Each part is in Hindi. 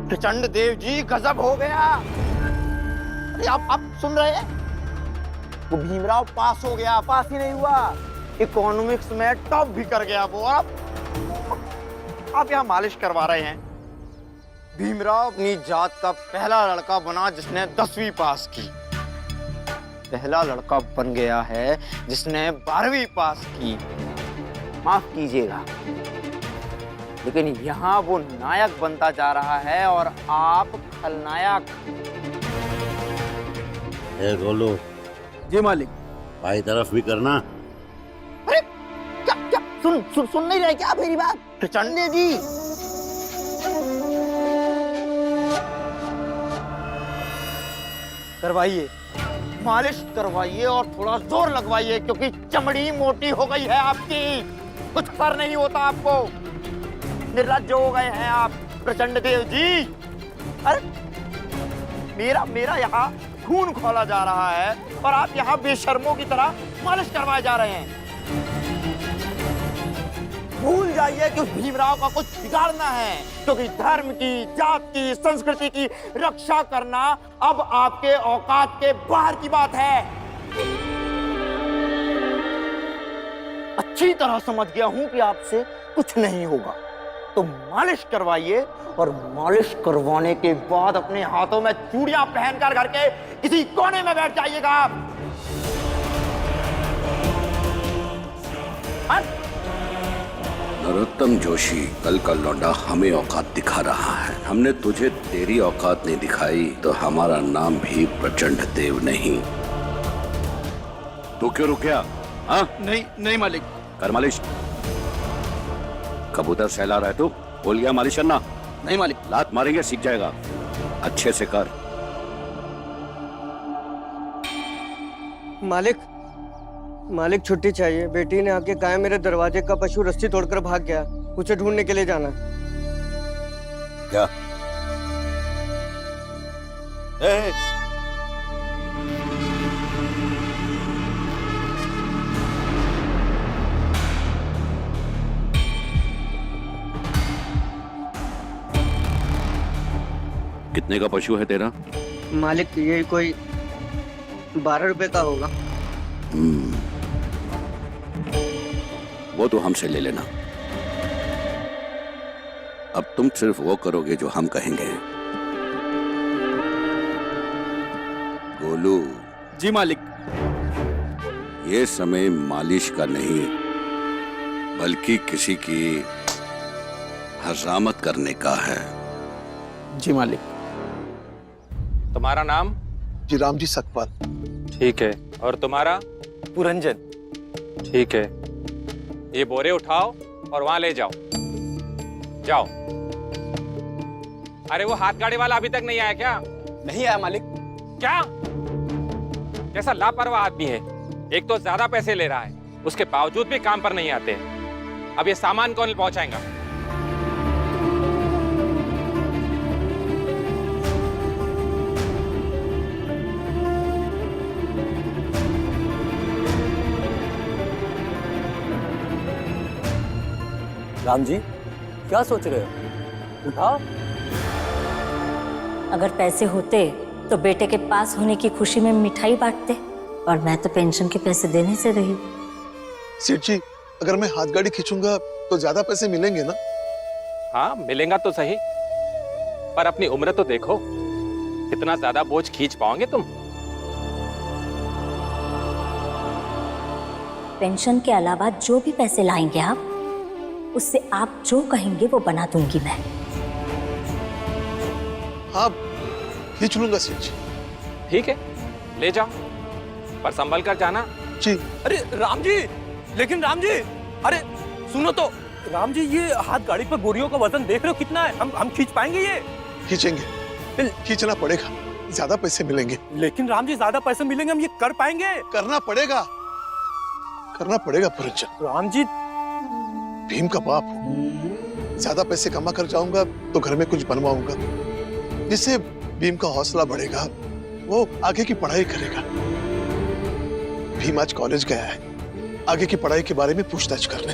प्रचंड देव जी गजब हो गया। अरे आप सुन रहे हैं? वो भीमराव पास हो गया, पास ही नहीं हुआ, इकोनॉमिक्स में टॉप भी कर गया वो। आप यहाँ मालिश करवा रहे हैं। भीमराव अपनी जात का पहला लड़का बना जिसने 10वीं पास की, पहला लड़का बन गया है जिसने 12वीं पास की। माफ कीजिएगा, लेकिन यहाँ वो नायक बनता जा रहा है और आप खलनायक। गोलू। जी मालिक। भाई तरफ भी करना। अरे क्या सुन नहीं रहे क्या मेरी बात? प्रचंड जी, करवाइए, मालिश करवाइए और थोड़ा जोर लगवाइए, क्योंकि चमड़ी मोटी हो गई है आपकी। कुछ असर नहीं होता आपको, निर्लज्ज हो गए हैं आप प्रचंड देव जी। अरे मेरा यहाँ खून खोला जा रहा है और आप यहाँ बेशर्मों की तरह मालिश करवाए जा रहे हैं। भूल जाइए कि उस भीमराव का कुछ बिगाड़ना है, क्योंकि धर्म की, जात की, संस्कृति की रक्षा करना अब आपके औकात के बाहर की बात है। अच्छी तरह समझ गया हूं कि आपसे कुछ नहीं होगा, तो मालिश करवाइए और मालिश करवाने के बाद अपने हाथों में चूड़ियां पहनकर घर के किसी कोने में बैठ जाइएगा आप। नरोत्तम जोशी, कल का लौंडा हमें औकात दिखा रहा है। हमने तुझे तेरी औकात नहीं दिखाई तो हमारा नाम भी प्रचंड देव नहीं। तू क्यों रुक गया? हाँ? नहीं मालिक। कर मालिश। कबूतर सहला रहा है तू, बोल गया मालिश करना। नहीं मालिक। लात मारेंगे सीख जाएगा, अच्छे से कर। मालिक छुट्टी चाहिए। बेटी ने आके कहा मेरे दरवाजे का पशु रस्सी तोड़कर भाग गया, उसे ढूंढने के लिए जाना। क्या? कितने का पशु है तेरा? मालिक ये कोई 12 रुपए का होगा। वो तो हमसे ले लेना। अब तुम सिर्फ वो करोगे जो हम कहेंगे। गोलू। जी मालिक। ये समय मालिश का नहीं, बल्कि किसी की हजामत करने का है। जी मालिक। तुम्हारा नाम? जी राम जी सकपाल। ठीक है। और तुम्हारा? पुरंजन। ठीक है। ये बोरे उठाओ और वहां ले जाओ। जाओ। अरे वो हाथ गाड़ी वाला अभी तक नहीं आया क्या? नहीं आया मालिक। क्या? कैसा लापरवाह आदमी है। एक तो ज्यादा पैसे ले रहा है, उसके बावजूद भी काम पर नहीं आते। अब ये सामान कौन पहुंचाएगा? राम जी, क्या सोच रहे हो? उठाओ। अगर पैसे होते तो बेटे के पास होने की खुशी में मिठाई बांटते, और मैं तो पेंशन के पैसे देने से रही। सेठ जी, अगर मैं हाथ गाड़ी खींचूंगा तो ज्यादा पैसे मिलेंगे ना? हाँ मिलेगा तो सही, पर अपनी उम्र तो देखो, कितना ज्यादा बोझ खींच पाओगे तुम? पेंशन के अलावा जो भी पैसे लाएंगे आप, उससे आप जो कहेंगे वो बना दूंगी मैं। हाँ खींच लूंगा सेठ जी। ठीक है, ले जाओ, पर संभल कर जाना। जी। अरे राम जी, लेकिन राम जी, अरे सुनो तो राम जी, ये हाथ गाड़ी पर बोरियों का वजन देख रहे हो कितना है? हम खींच पाएंगे ये? खींचेंगे, खींचना पड़ेगा, ज्यादा पैसे मिलेंगे। लेकिन राम जी, ज्यादा पैसे मिलेंगे, हम ये कर पाएंगे? करना पड़ेगा पुरंजन। राम जी, भीम का बाप हूं, ज्यादा पैसे कमा कर जाऊंगा तो घर में कुछ बनवाऊंगा, जिससे भीम का हौसला बढ़ेगा, वो आगे की पढ़ाई करेगा। भीम आज कॉलेज गया है, आगे की पढ़ाई के बारे में पूछताछ करने,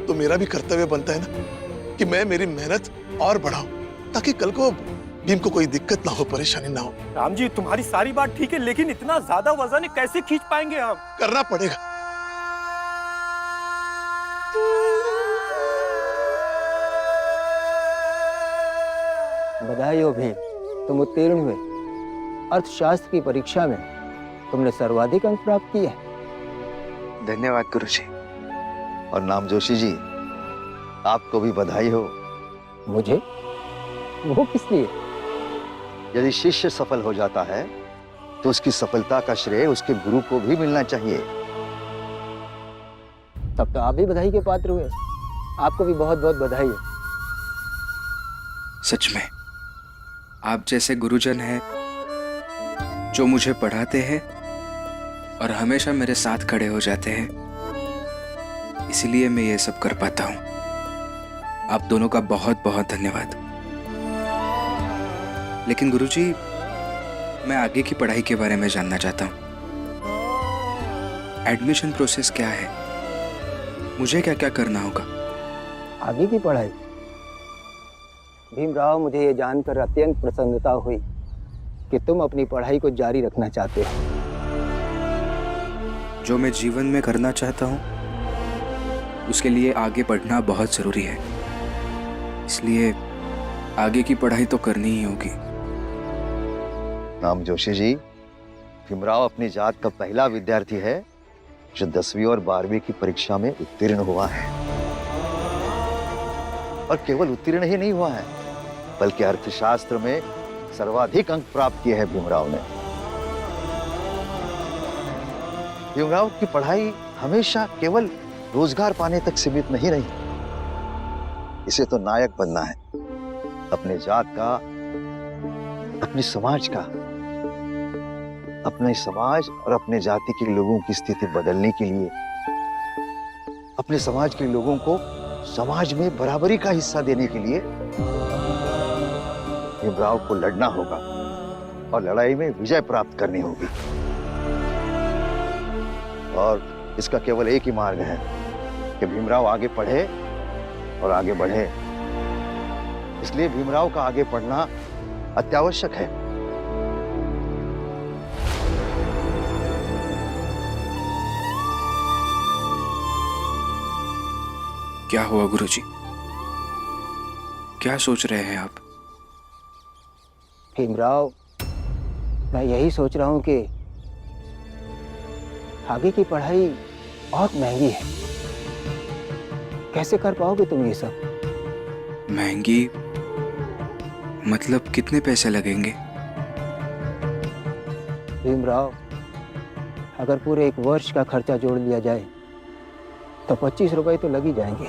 तो मेरा भी कर्तव्य बनता है ना कि मैं मेरी मेहनत और बढ़ाऊं, ताकि कल को भीम को कोई दिक्कत ना हो, परेशानी ना हो। राम जी तुम्हारी सारी बात ठीक है, लेकिन इतना ज्यादा वजन कैसे खींच पाएंगे हम? करना पड़ेगा। बधाई हो भीम, तुम उत्तीर्ण हुए। अर्थशास्त्र की परीक्षा में तुमने सर्वाधिक अंक प्राप्त किए। धन्यवाद गुरुजी। और नाम जोशी जी, आपको भी बधाई हो। मुझे? वो किस लिए? यदि शिष्य सफल हो जाता है तो उसकी सफलता का श्रेय उसके गुरु को भी मिलना चाहिए। तब तो आप भी बधाई के पात्र हुए। आपको भी बहुत बहुत बधाई हो। सच में आप जैसे गुरुजन हैं जो मुझे पढ़ाते हैं और हमेशा मेरे साथ खड़े हो जाते हैं, इसलिए मैं ये सब कर पाता हूँ। आप दोनों का बहुत बहुत धन्यवाद। लेकिन गुरुजी, मैं आगे की पढ़ाई के बारे में जानना चाहता हूँ। एडमिशन प्रोसेस क्या है? मुझे क्या क्या करना होगा? आगे की पढ़ाई? भीमराव, मुझे ये जानकर अत्यंत प्रसन्नता हुई कि तुम अपनी पढ़ाई को जारी रखना चाहते हो। जो मैं जीवन में करना चाहता हूँ उसके लिए आगे पढ़ना बहुत जरूरी है, इसलिए आगे की पढ़ाई तो करनी ही होगी। नाम जोशी जी, भीमराव अपनी जात का पहला विद्यार्थी है जो 10वीं और 12वीं की परीक्षा में उत्तीर्ण हुआ है। और केवल उत्तीर्ण ही नहीं हुआ है, बल्कि अर्थशास्त्र में सर्वाधिक अंक प्राप्त किए हैं भीमराव ने। भीमराव की पढ़ाई हमेशा केवल रोजगार पाने तक सीमित नहीं रही। इसे तो नायक बनना है, अपने जात का, अपने समाज का। अपने समाज और अपने जाति के लोगों की स्थिति बदलने के लिए अपने समाज के लोगों को समाज में बराबरी का हिस्सा देने के लिए भीमराव को लड़ना होगा और लड़ाई में विजय प्राप्त करनी होगी। और इसका केवल एक ही मार्ग है कि भीमराव आगे पढ़े और आगे बढ़े। इसलिए भीमराव का आगे पढ़ना अत्यावश्यक है। क्या हुआ गुरुजी? क्या सोच रहे हैं आप? भीमराव, मैं यही सोच रहा हूँ कि आगे की पढ़ाई बहुत महंगी है। कैसे कर पाओगे तुम ये सब? महंगी मतलब कितने पैसे लगेंगे? भीमराव, अगर पूरे 1 वर्ष का खर्चा जोड़ लिया जाए तो 25 रुपए तो लग ही जाएंगे।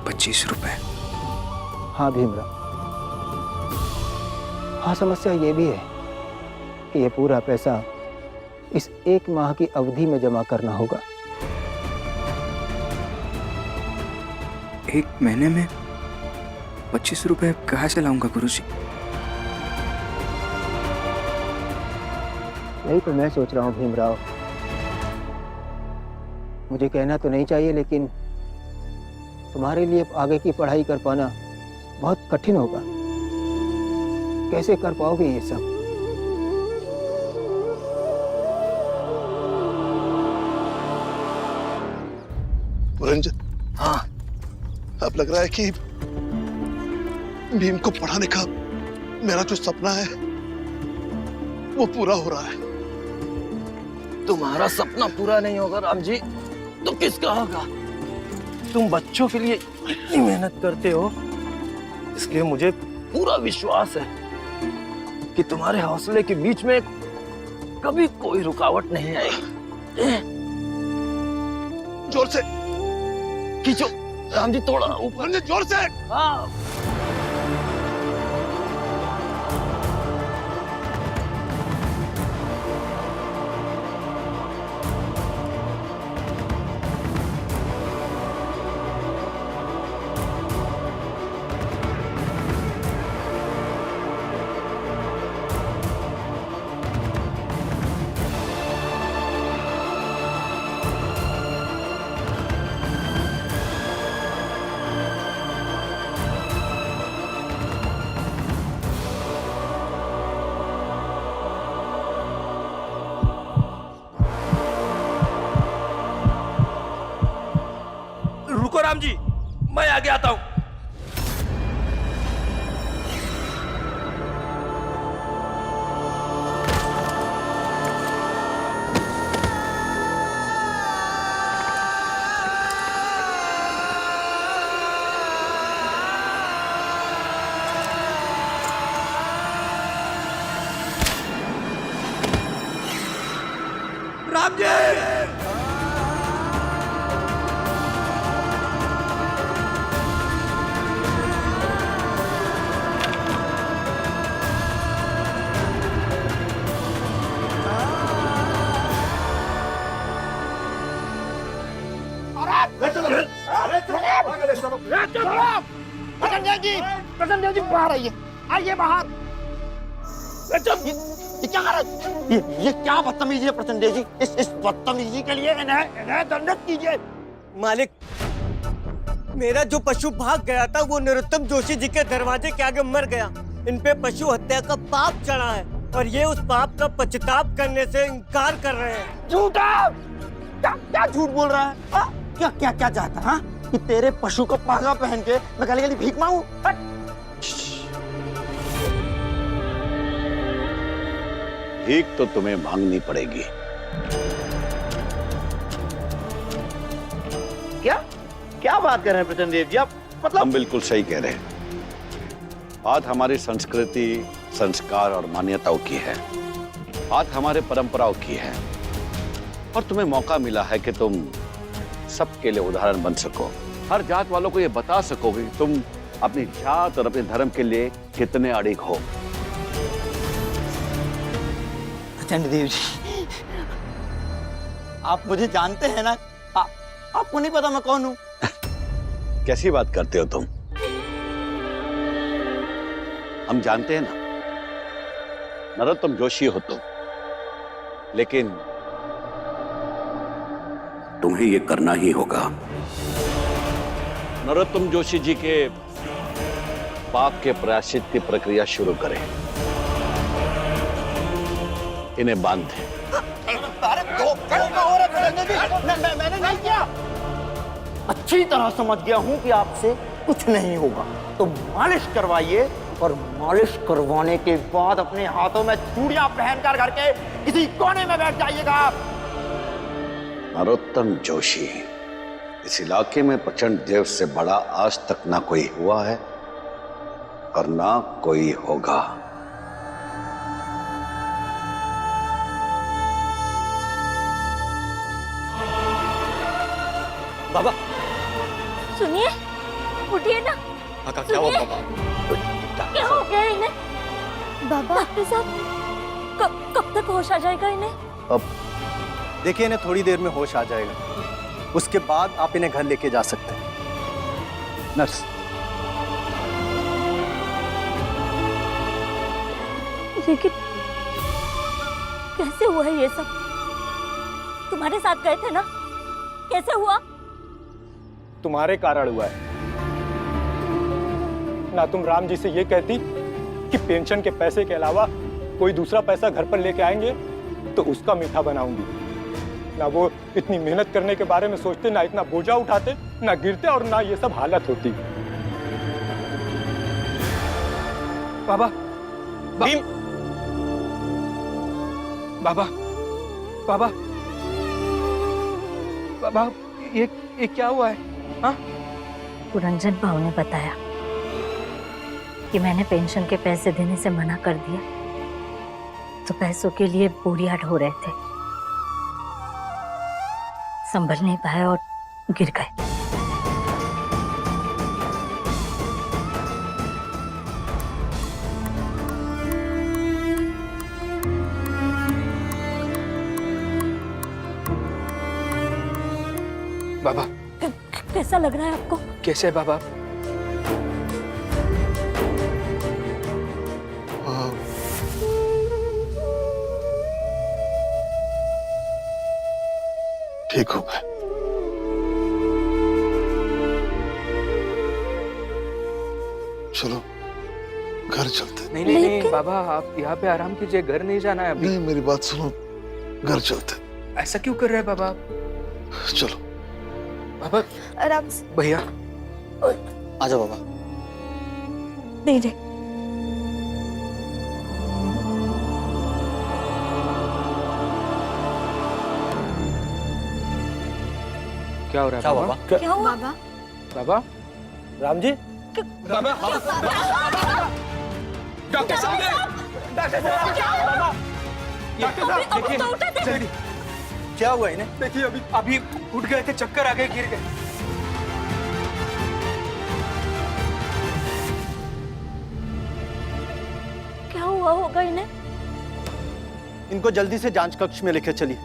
₹25? हाँ भीमराव। हाँ, समस्या ये भी है कि ये पूरा पैसा इस 1 माह की अवधि में जमा करना होगा। 1 महीने में 25 रुपए कहाँ से लाऊंगा गुरुजी? यही तो मैं सोच रहा हूँ भीमराव। मुझे कहना तो नहीं चाहिए, लेकिन तुम्हारे लिए आगे की पढ़ाई कर पाना बहुत कठिन होगा। कैसे कर पाओगे ये सब? रंजन, हाँ, अब लग रहा है कि भीम को पढ़ाने का मेरा जो सपना है वो पूरा हो रहा है। तुम्हारा सपना पूरा नहीं होगा राम जी तो किसका होगा? तुम बच्चों के लिए इतनी मेहनत करते हो, इसलिए मुझे पूरा विश्वास है कि तुम्हारे हौसले के बीच में कभी कोई रुकावट नहीं आएगी। जोर से खींचो राम जी, थोड़ा ऊपर। रंजन, जोर से। हाँ। राम जी, मैं आगे आता हूँ। राम जी, प्रचंड जी बाहर आइए, आइए बाहर। ये क्या कर रहे? ये क्या बदतमीजी है प्रचंड जी? इस बदतमीजी के लिए इन्हें दंडित कीजिए। मालिक, मेरा जो पशु भाग गया था वो नरोत्तम जोशी जी के दरवाजे के आगे मर गया। इन पे पशु हत्या का पाप चढ़ा है और ये उस पाप का पश्चाताप करने से इनकार कर रहे हैं। झूठा! क्या झूठ बोल रहा है? क्या क्या क्या चाहता है? कि तेरे पशु को पागा पहन के मैं गली गली भीख मांगू? भीख तो तुम्हें मांगनी पड़ेगी। क्या बात कर रहे हैं प्रचंड देव जी आप? मतलब हम बिल्कुल सही कह रहे हैं। बात हमारी संस्कृति, संस्कार और मान्यताओं की है। बात हमारे परंपराओं की है। और तुम्हें मौका मिला है कि तुम सबके लिए उदाहरण बन सको। हर जात वालों को ये बता सको कि तुम अपनी जात और अपने धर्म के लिए कितने अड़िग हो। प्रचंड देव जी, आप मुझे जानते हैं ना? आपको नहीं पता मैं कौन हूँ? कैसी बात करते हो तुम? हम जानते हैं ना, नरोत्तम जोशी हो तुम। लेकिन तुम्हें ये करना ही होगा। नरोत्तम जोशी जी के पाप के प्रायश्चित की प्रक्रिया शुरू करें। इन्हें बांध दें। मैंने नहीं किया। अच्छी तरह समझ गया हूं कि आपसे कुछ नहीं होगा, तो मालिश करवाइए और मालिश करवाने के बाद अपने हाथों में चूड़ियां पहनकर घर के किसी कोने में बैठ जाइएगा आप। नरोत्तम जोशी, इस इलाके में प्रचंड देव से बड़ा आज तक ना कोई हुआ है और ना कोई होगा। बाबा सुनिए, उठिए ना। क्या हुआ बाबा? क्या हो गया इन्हें? बाबा डॉक्टर साहब, कब तक होश आ जाएगा इन्हें? अब देखिए, इन्हें थोड़ी देर में होश आ जाएगा। उसके बाद आप इन्हें घर लेके जा सकते हैं। नर्स। लेकिन कैसे हुआ है ये सब? तुम्हारे साथ गए थे ना? कैसे हुआ? तुम्हारे कारण हुआ है ना। तुम राम जी से ये कहती कि पेंशन के पैसे के अलावा कोई दूसरा पैसा घर पर लेके आएंगे तो उसका मीठा बनाऊंगी। ना वो इतनी मेहनत करने के बारे में सोचते, ना इतना बोझा उठाते, ना गिरते और ना ये सब हालत होती। बाबा, भीम, बाबा, बाबा, बाबा, ये क्या हुआ है? हाँ? पुरंजन भाव ने बताया कि मैंने पेंशन के पैसे देने से मना कर दिया, तो पैसों के लिए बोरियाट हो रहे थे, संभल नहीं पाए और गिर गए। बाबा, कैसा लग रहा है आपको? कैसे बाबा? ठीक हो गए। चलो घर चलते। नहीं नहीं नहीं बाबा, आप यहाँ पे आराम कीजिए, घर नहीं जाना है अभी। नहीं, मेरी बात सुनो, घर चलते। ऐसा क्यों कर रहे हैं बाबा? चलो बाबा आराम से। भैया आ जाओ बाबा। धीरे। क्या हो रहा है क्या बाबा? बाबा? क्या हुआ? बाबा राम जी, डॉक्टर साहब, क्या हुआ इन्हें? देखिए अभी उठ गए थे, चक्कर आ गए, गिर गए। क्या हुआ होगा इन्हें? इनको जल्दी से जांच कक्ष में लेकर चलिए।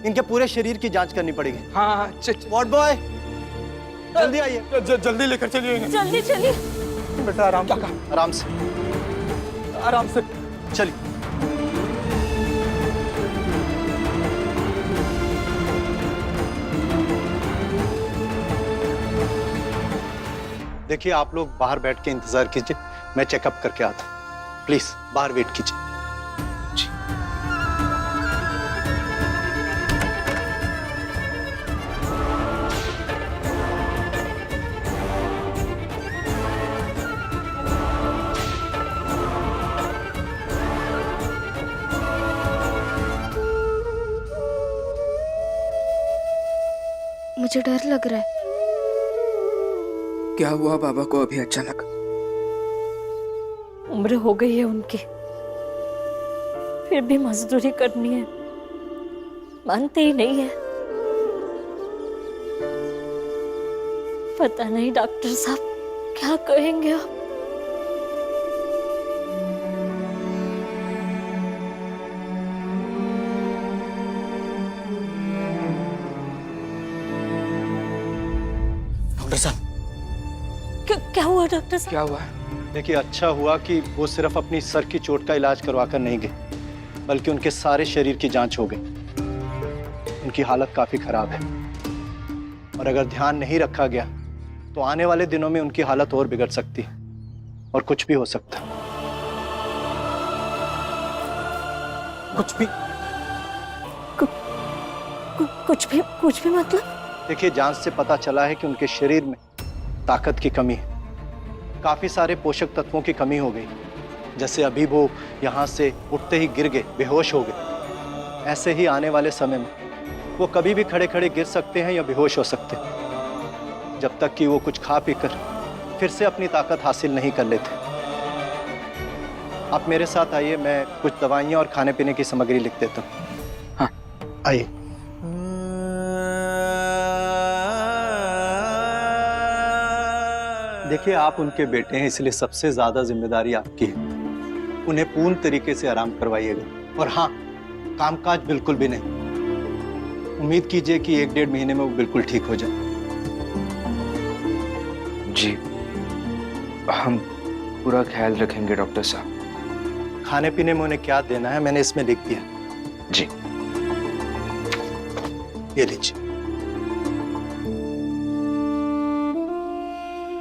इनके पूरे शरीर की जांच करनी पड़ेगी। हाँ वार्ड बॉय, जल्दी आइए। जल्दी लेकर चलिए इन्हें। जल्दी चलिए। बेटा आराम से, आराम से, आराम से। चलिए। देखिए, आप लोग बाहर बैठ के इंतजार कीजिए, मैं चेकअप करके आता हूँ। प्लीज बाहर वेट कीजिए। मुझे डर लग रहा है। क्या हुआ बाबा को अभी अचानक? उम्र हो गई है उनकी, फिर भी मजदूरी करनी है, मानते ही नहीं है। पता नहीं डॉक्टर साहब क्या कहेंगे आप। डॉक्टर साहब, क्या हुआ डॉक्टर साहब? क्या हुआ? देखिए, अच्छा हुआ कि वो सिर्फ अपनी सर की चोट का इलाज करवाकर नहीं गए, बल्कि उनके सारे शरीर की जांच हो गई। उनकी हालत काफी खराब है और अगर ध्यान नहीं रखा गया तो आने वाले दिनों में उनकी हालत और बिगड़ सकती है और कुछ भी हो सकता है। कुछ भी मतलब? देखिए, जांच से पता चला है कि उनके शरीर में ताकत की कमी है, काफी सारे पोषक तत्वों की कमी हो गई। जैसे अभी वो यहाँ से उठते ही गिर गए, बेहोश हो गए, ऐसे ही आने वाले समय में वो कभी भी खड़े खड़े गिर सकते हैं या बेहोश हो सकते हैं, जब तक कि वो कुछ खा पी कर फिर से अपनी ताकत हासिल नहीं कर लेते। आप मेरे साथ आइए, मैं कुछ दवाइयाँ और खाने पीने की सामग्री लिख देता हूँ। हाँ, आइए। देखिए, आप उनके बेटे हैं, इसलिए सबसे ज्यादा जिम्मेदारी आपकी है। उन्हें पूर्ण तरीके से आराम करवाइएगा और हाँ, कामकाज बिल्कुल भी नहीं। उम्मीद कीजिए कि 1-1.5 महीने में वो बिल्कुल ठीक हो जाए। जी, हम पूरा ख्याल रखेंगे डॉक्टर साहब। खाने पीने में उन्हें क्या देना है मैंने इसमें लिख दिया। जी, ये लीजिए।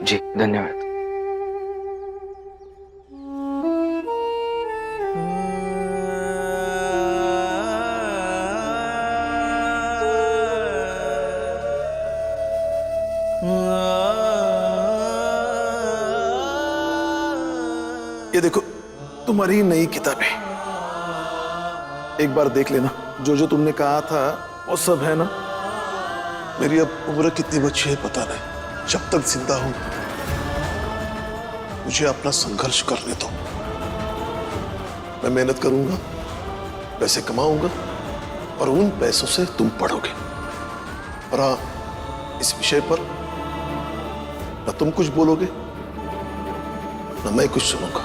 जी धन्यवाद। ये देखो, तुम्हारी नई किताबें, एक बार देख लेना। जो जो तुमने कहा था वो सब है ना। मेरी अब उम्र कितनी बची है पता नहीं, जब तक जिंदा हूं मुझे अपना संघर्ष करने दो। मैं मेहनत करूंगा, पैसे कमाऊंगा और उन पैसों से तुम पढ़ोगे। और हाँ, इस विषय पर न तुम कुछ बोलोगे न मैं कुछ सुनूंगा।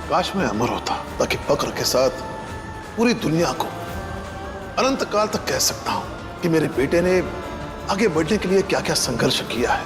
काश मैं अमर होता ताकि फक्र के साथ पूरी दुनिया को अनंत काल तक कह सकता हूं कि मेरे बेटे ने आगे बढ़ने के लिए क्या क्या संघर्ष किया है।